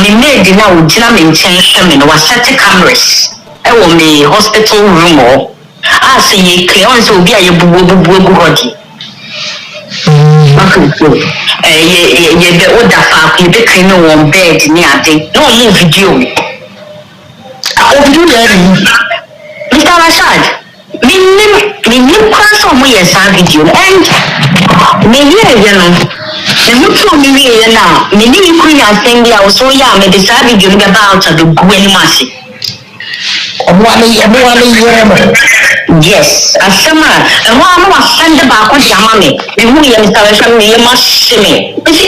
me made na wo gina me nchen me no wa set cameras e wo me hospital room o as ye clear on so obi aye bubu hodi ye be oda fa ku be clean on bed ni ade no mo video o video there Mr. Rashad me class on my video and me here you know the mutual me here now me ni queen and thing there so yeah me decide video about the gwenimasi yes asema e ho ama wasande ba ko jama me hu ye Mr. Rashad me ye mashime isi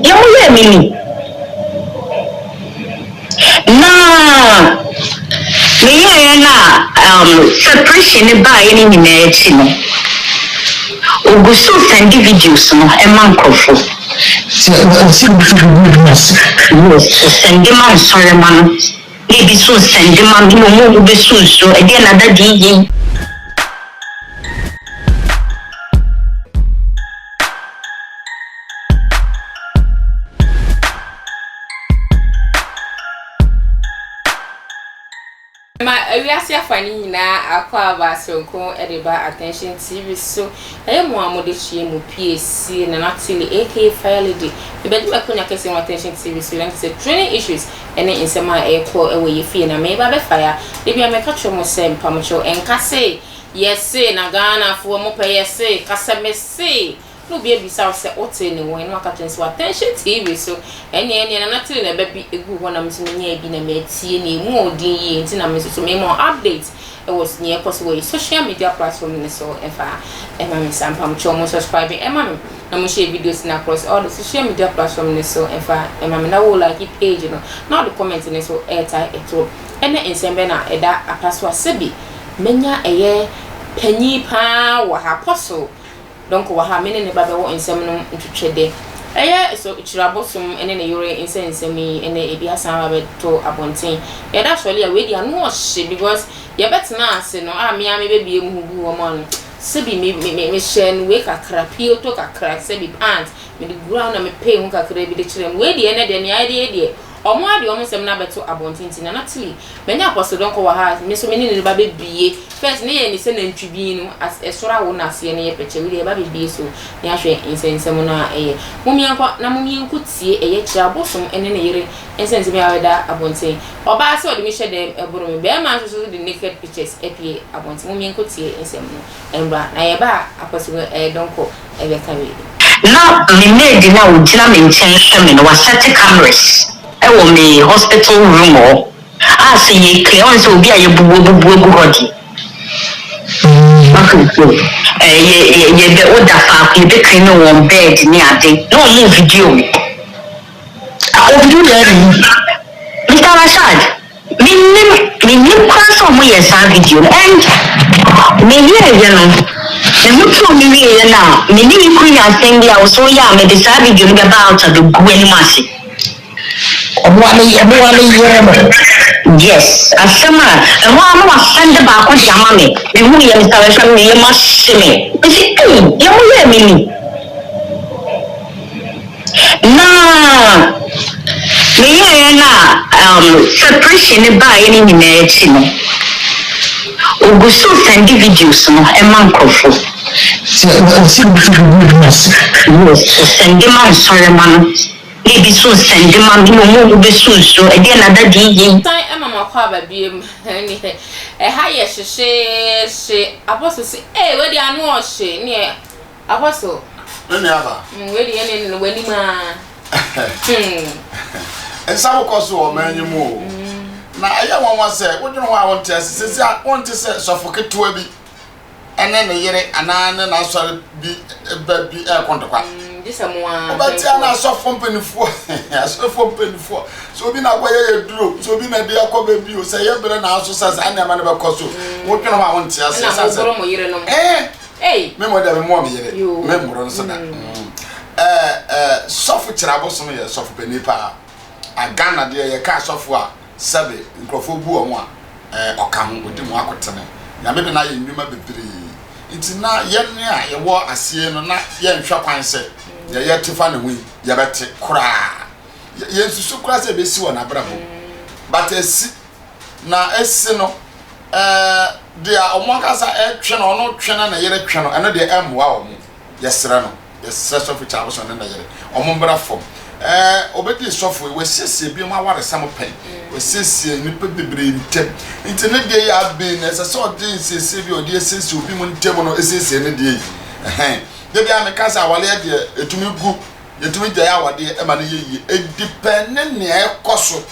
ye mo ye me ni na me na separation by any minute no oguso send videos no e man krofo send man sorry man maybe so send man no mo be so e dey na da di we are see funny na akwa ba sonko edeba attention TV so mo amode chie mo PSC na natili AK file di e be ma konya kese mo attention TV so like say training issues ene insema e ko e we fie na me ba be fire e bia me ka cho mo sem pa mo cho enka say yes na Ghana fo mo pe yes kasa me say no be bisa say ote ni won no akatenso attention TV so ene na natili na be egu ho na msinya bi na me tie na mu odin yi nti na me so me mo update it was near possible social media platform so efa me sampa mo cho mo subscribe me na mo share videos na across all the social media platform so efa me na wo like page no now the comment ni so airtime eto ene ensembe na eda apaso asebi menya eye panyi pa wa ha poso donc wa ha mene ne babe wo ensem no ntwetwede eye so Kyiriabosom ene ne yore insensemi ene ebi asan ba to abonten ye da sole ya we dia no hye because ye betena ase no me bebie mu hu wo man sebi me share no we kakra pio to kakra sebi pant me di ground na me pay hu kakra bi de kire we dia ene de ne ide de omo ade omo sem na beto abonten na natili menya apostle don ko wa ha me so me ni ba bebie first ne ye ni se na ntwibi no as esora wo na ase ne ye peche we de ba bebie so ne ahwe insensem na mumianko na mumianko tie eye Kyiriabosom ene ne yere insensem ya weda abonten oba se odi mi hye de eboro me be ma so the naked pictures apie abonten mumianko tie insem no embra na ye ba apostle don ko e be ka we na me made na wo gina me nchen me no wa set cameras e wo me hospital room o as ye clear on so obi aye bubu hodi ye be oda fa ku be clean on bed ni ade no mo video o video there Mr. Rashad me class on my video and me here you know the mutual me here now me ni queen and thing there so yeah me decide video about the gwenimasi yes asema e ho ama wasande ba ko jama me hu ye Mr. Rashad me ye mashime isi ye mo ye me ni na me ye na separation by any minute no oguso send videos no e man krofo send man sorry man maybe so send man no mo be so e dey na da di time e mama kwa ba biem ni ha ye hye apostle say we dey anu o hye ni apostle nani aba we dey ene no wani ma ensa wo koso o manyimu na aya won say wodwon ho a won te sese a won te se sofoketwa bi ene ne yere anane na asore bi ba bi e kontokwa disamwa obati ana sofo mpanifo asofo mpanifo so obi na kwaye ye duro so obi na de akoba bi o say ye bere na aso sasa ane ma ne be koso wodwon ho a won te sese na mo yere no me mo da me mo yere me mboro no so da sofo Kyiriabosom ye sofo panipa a Ghana de ye ka sofo a sabe nkrofo bu omo a oka ho odi mo akotene ya me be na ye ndwuma bebre iti na ye ne a ye wo asie no na ye nhwa kwan se ye tifa ne hu ye bete kura yensusu kura se be si wona brabo but esi na esi no de a omokasa twe no no twe na yere twe no eno de emwa omo yesra no yesra Osofo Kyiriabosom na yere omo mbra fom obedi sofo we siesie bi ma ware sam pen we siesie ni pe bebre ntem internet de ya be na se so de siesie bi odi siesie obi mu ntem no siesie ne de de bia me kasa wale de etumi gu etumi gya ya wade e ma ne yeyi depend ne ekoso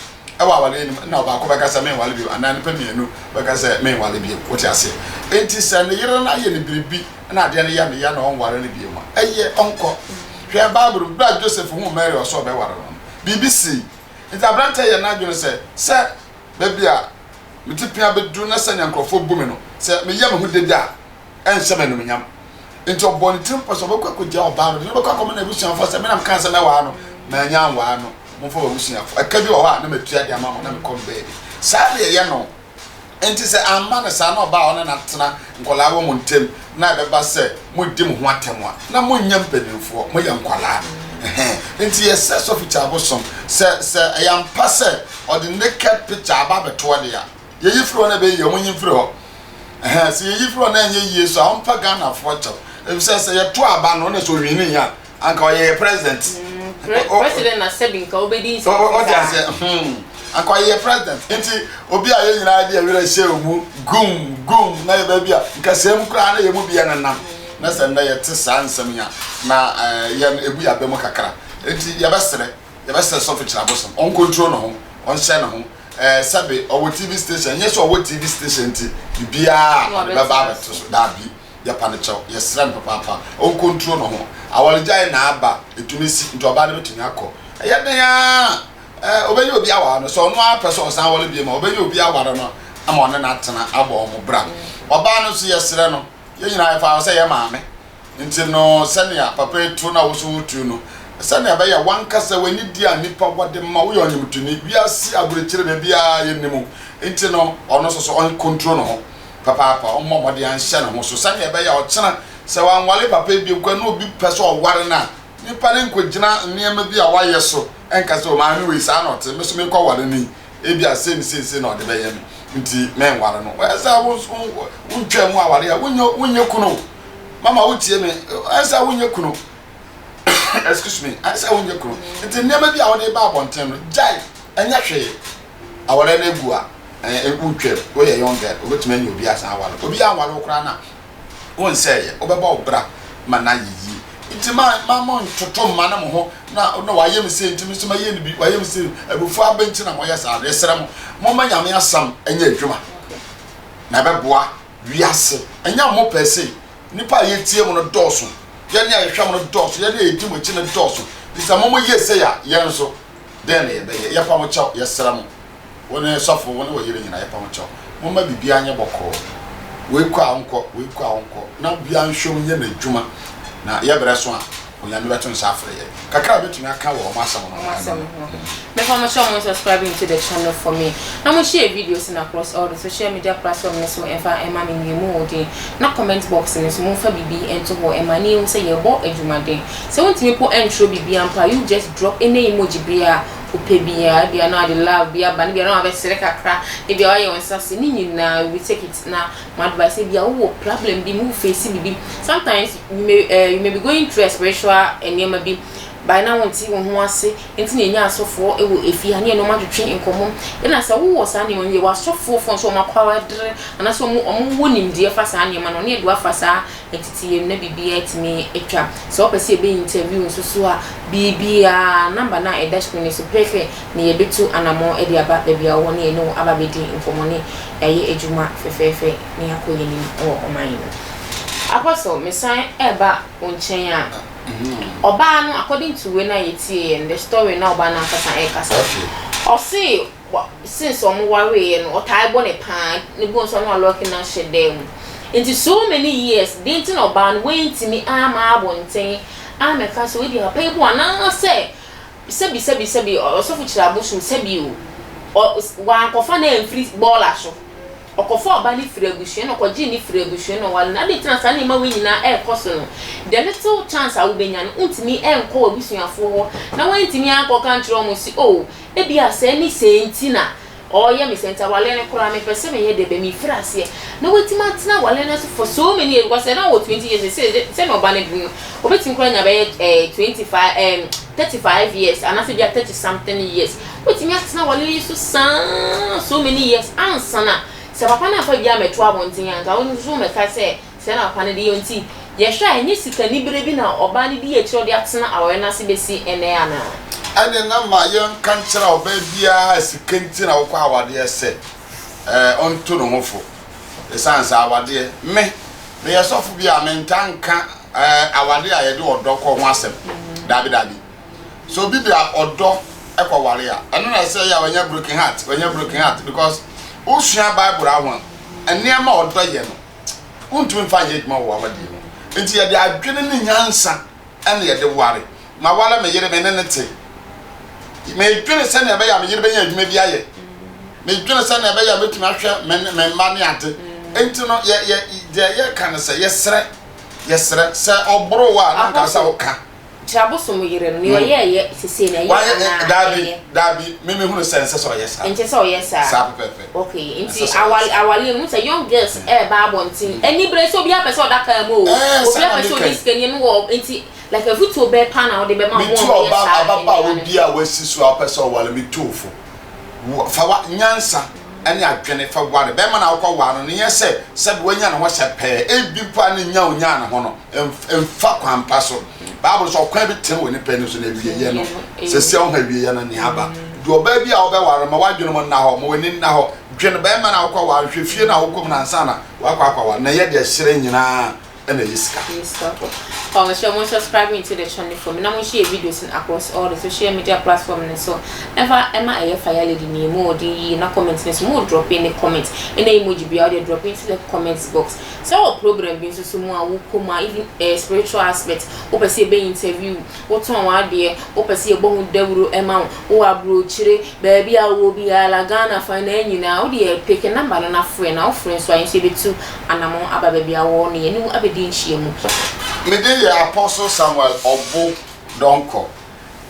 ewa wale ni na ba ko ba kasa me wale bi anan pe mienu ba kasa me wale bi wo ti ase enti se ne yere na ye ne biribi na ade ne ya na on ware ne bi ma eye onko hwe Bible bra Joseph hu Mary oso be ware no BBC enti abrante ye na adwene se baby a mitipia bedu na se nyankrofo bumi no se me yam hu dede a enhye me no menyam enti oboni timpo so bekwa ko gya oba no ne bekwa ko na ebusuan fo se me na kan se me wa no ma nya wa no mo fo ebusuan fo aka bi o ha na metua de ama mo na me kom be sa de ye no enti se amma na sa na oba ona na tena nkola wo mo ntem na be ba se mo di mo ho atemwa na mo nyam pedinfo mo ye nkola enti ye se Osofo Kyiriabosom se ayam pase or the naked picture aba beto de ya ye yifro na be ye mo nyimfro ho se ye yifro na nye ye so ampa Ghana fo cho e se ye to aba no na so nwini ya anka o ye president president na sebi nka obedi so o dia se anka o ye president enti obi a ye nyina de awira hye omu gum na ye ba bia nka sem kra na ye mu bia na nam na se na ye te sa nsam ya na ye ebu ya be mo kakra enti ye besere Osofo Kyiriabosom on control no ho on share no ho sabe owo TV station yes owo TV station ti bia ba ba to so da bi ya panicho yes ran papa on control no ho awalejai na aba etumisi nto oba na betumi akọ ye den ya obenye obi awa no so no apeso san wale bi ma obenye obi aware no ama one na atena abo mo bra oba no so yesre no ye nyina afa so ye maame nti no senia papa etu na wo so wutu no sania ba ya wankasa wani dia nipa wade ma wo yoni mutuni wiase aburekire be bia ye nimu nti no ono so on control no ho papa on momode an hye no ho so sania ba ya o kyena se wan wale papa bi kwa no obi pese o ware na nipa ne nkogina niema bi a waye so enka se o ma anu we sa na ote me so me kwa ware ni e bia se na ode be ye nti men ware no esa wo ntwa mu aware ya wonye kuno mama wo tie me esa wonye kuno excuse me I say wonye kuno nti niema bi a wode ba abonten no jai enya hwe aware na egu a ntwa wo ye young girl obetuma nya obi asa aware obi aware okra na won say ye obeba obra mana yiyi nti ma mo ntoto ma na mo ho na waye me say nti mi so ma ye ni bi waye me say abufu abenti na mo ye sa resere mo ma nyame asam enya adwuma na beboa wiase enya mo pese nipa ye tie mo no doso ye ne ahwehwa mo no doso ye ne edi mo chi no doso bisa mo ye say ya ye nso den ye be ye pa mo chaw ye sere mo woni sofo woni wo yire nyina ye pa mo chaw mo ma bibia anya bokọ we kwa onko na bia nhwom ye na adwuma na ye bere so a onyame beto nsa afre ye kakra betumi aka wo masam no me for more subscribing to the channel for me na mo share videos in across all the social media platforms so ever ema me nyimu odi na comment box ni so mo fa bibi ento ho ema ni o say ye bo adwumaden so wontimi po entro bibi ampa you just drop any emoji bia upebia bia na the love bia ba ni bia na be sere kakra e bia waye onsase ni nyina we take it na my advice bia wo problem bi mu face bibi sometimes you may be going through a spiritual enema bi by now unti won ho ase enti na enya asofo e wo efi ha ne no ma twetwe enkomo e na se wo sa ne won ye wa asofo fo so ma kwawa dre ana so mo wonim die fa sa ne ma no ne edu afa sa entiti ye na bibia etimi etwa so opese be interview nso so a bibia number na e dash screen so prefe ne ye betu anamo e dia ba bibia wo ne no aba be di enkomo ne eye ejuma fefefe ne akoye ni o oman apostle mesan eba onchen a oba no according to when I see and the story now ba na kasa e kasa o see since o mo worry no o tai bo ne pan ne bo so no lock na shedem into so many years dating oba no went me ama abonten ameka so we dey pay bo na say sebi Osofo Kyiriabosom sebi o wa kofa na free ball aso okofo oba ni firi abusua no koji ni firi abusua no wale na de tina sa na ma we nyina e koso no the little chance a wo benya no untimi enko abusuafo ho na wantimi akọ kan kire omo si oh e bia se ni sentina oh yeah me senta wale ne kura me pese me ye de be mi frase na wetima tina wale na for so many years because na 20 years say no ba ne bu obetin kura nya be 25 35 years and I say 30 something years wetima tina wale so many years ansana se papa na fa bia meto abontin anka wonu so me ka se na papa ne de yonti ye hwa enye sika ni bere bi na oba ne di ye kiro de atena awe na se besi ene ana ane na ma yon kanchira oba bia sikenti na wokwa awade se onto no hofo esansa awade me yesofu bia mentanka awade a ye de odoko ho asem dabi so bi bia odo ekwa ware a eno na say ya wanya broken heart because usua bible awon eniema odo ye no untumi fa ye djuma wo awade enti ye de adwene ne nyansa ene ye de ware ma wala me yere me ne te me dwene se na be ya me yere be ya djuma bi aye me dwene se na be ya betumi ahwe me ma ne ate enti no ye kan se ye sere se obro wa na ka sa wo ka Kyiriabosom yire no ye sese na ye dabi me hunu sense so yes enti so yes sa pepe okay enti awali mu say young girls ba abontin any brace obi apese odaka mo obi apese obi skani no wo enti like a foot obe pan na de be ma mo ababa obi a wasi so apese wale mi tofo fa wa nyansa ene adwene fa ware be ma na akọ ware no ye se be wanya na ho hye ebi pa ne nya onya na ho no emfa kwampa so Bible so kwa bi ten woni peni so na wiye no se se o ha wiye na ni aba do ba bi a o be ware ma wadwene mo na ho mo woni na ho dwene ba ma na akọ ware hwefie na wo kom na nsa na wa akọ ware na ye de hyere nyina na yisika subscribe to the channel for me. Now share videos across all the social media platforms. So never a fire lady name more the na comments more drop in the comments and the emoji be out there drop into the comments box. So program being so more wukuma even a spiritual aspect. Open see be interview. What on one day? Open see a bone dé0s amount. O abro chire baby I will be a lagana fine you now. The pick a number and a friend now friends so I say be two and I'm on a baby I want you know abedin shame. Me dey Apostle Samuel Obo Donko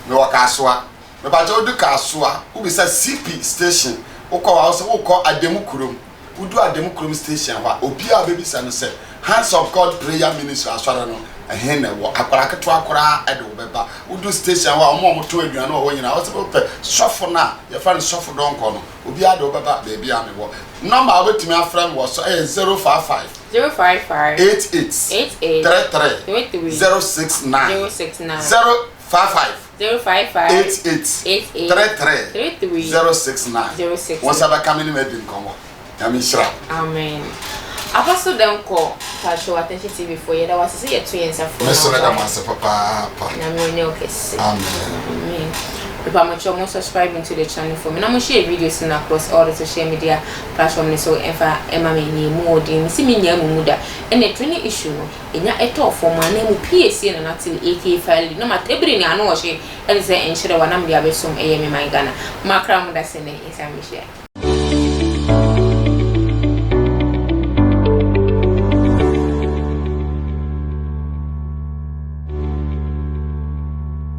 me wakaswa me ba je odu kaswa u bi say CP station ukọ wa so ukọ Ademukurom udu Ademukurom station wa obi a bebi say no say Hands of God prayer ministry aswara no ehe na wo akwara keto akwara e de obeba udu station wa omo to aduan no wo nyina wo se pe sofo na ye fa no sofo Donko no obi a de obeba baby a me wo number wetimi afrem wo so 055 055 88 33 069 055 88 33 069 once aba coming medin komo yamishra amen Apostle Donko show attention TV for you that was say your twins for Mr. Ledamase papa na me only okay amen People are subscribing to the channel for me. I'm share videos across all the social media platforms. So if I am more than see me near Muda and a training issue, in your eto for my name PSC and until AK file. No matter every I know she and say and share one I'm the some AM in my Ghana. Macram that's in it is a